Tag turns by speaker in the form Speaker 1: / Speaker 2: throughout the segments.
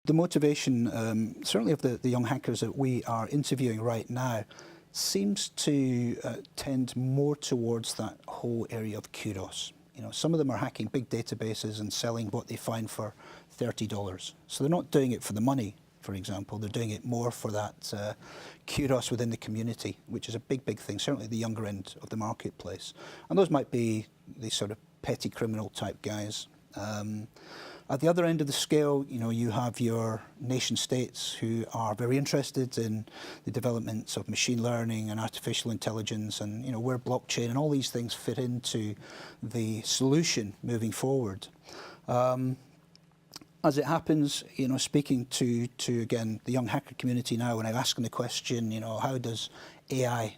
Speaker 1: the motivation, certainly of the young hackers that we are interviewing right now, seems to tend more towards that whole area of kudos. You know, some of them are hacking big databases and selling what they find for $30. So they're not doing it for the money, for example. They're doing it more for that kudos within the community, which is a big, big thing, certainly at the younger end of the marketplace. And those might be these sort of petty criminal type guys. At the other end of the scale, you know, you have your nation states who are very interested in the developments of machine learning and artificial intelligence, and you know where blockchain and all these things fit into the solution moving forward. As it happens, you know, speaking to again the young hacker community now, when I ask them the question, you know, how does AI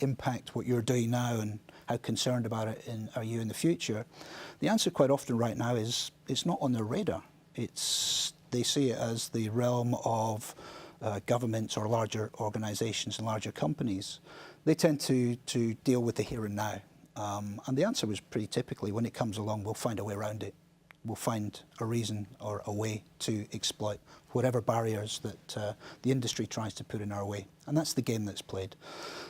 Speaker 1: impact what you're doing now, and how concerned about it are you in the future? The answer quite often right now is it's not on their radar. They see it as the realm of governments or larger organizations and larger companies. They tend to deal with the here and now. And the answer was pretty typically, when it comes along, we'll find a way around it. We'll find a reason or a way to exploit whatever barriers that the industry tries to put in our way. And that's the game that's played.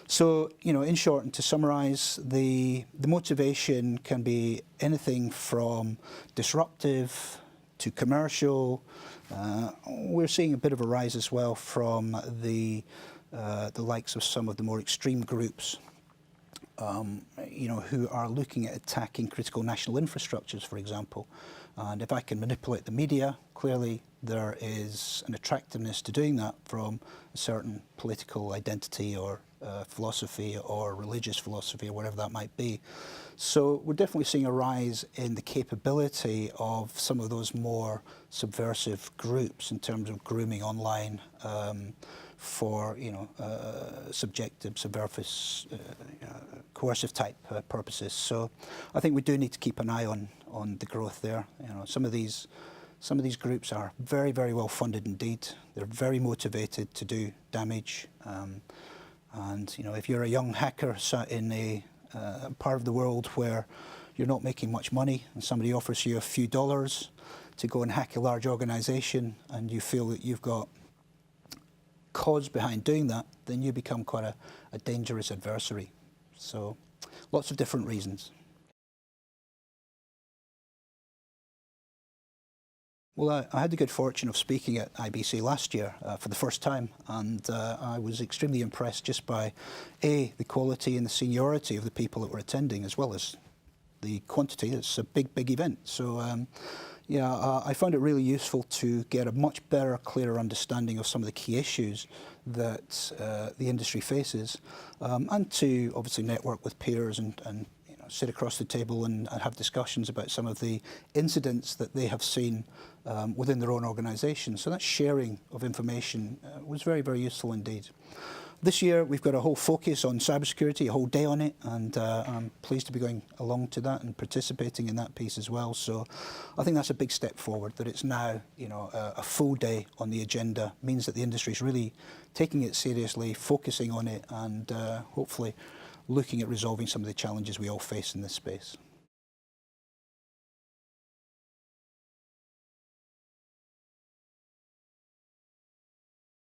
Speaker 1: So, you know, in short, and to summarize, the motivation can be anything from disruptive to commercial. We're seeing a bit of a rise as well from the likes of some of the more extreme groups, you know, who are looking at attacking critical national infrastructures, for example. And if I can manipulate the media, clearly there is an attractiveness to doing that from a certain political identity or philosophy or religious philosophy or whatever that might be. So we're definitely seeing a rise in the capability of some of those more subversive groups in terms of grooming online for, you know, subjective, subversive, coercive type purposes. So I think we do need to keep an eye on the growth there. You know, some of these groups are very, very well funded indeed. They're very motivated to do damage. And you know, if you're a young hacker sat in a part of the world where you're not making much money, and somebody offers you a few dollars to go and hack a large organization, and you feel that you've got cause behind doing that, then you become quite a dangerous adversary. So lots of different reasons. Well, I had the good fortune of speaking at IBC last year for the first time, and I was extremely impressed just by the quality and the seniority of the people that were attending, as well as the quantity. It's a big, big event. So yeah, I found it really useful to get a much better, clearer understanding of some of the key issues that the industry faces, and to obviously network with peers and you know, sit across the table and have discussions about some of the incidents that they have seen within their own organisation. So that sharing of information was very, very useful indeed. This year we've got a whole focus on cybersecurity, a whole day on it, and I'm pleased to be going along to that and participating in that piece as well. So I think that's a big step forward, that it's now, you know, a full day on the agenda means that the industry is really taking it seriously, focusing on it, and hopefully looking at resolving some of the challenges we all face in this space.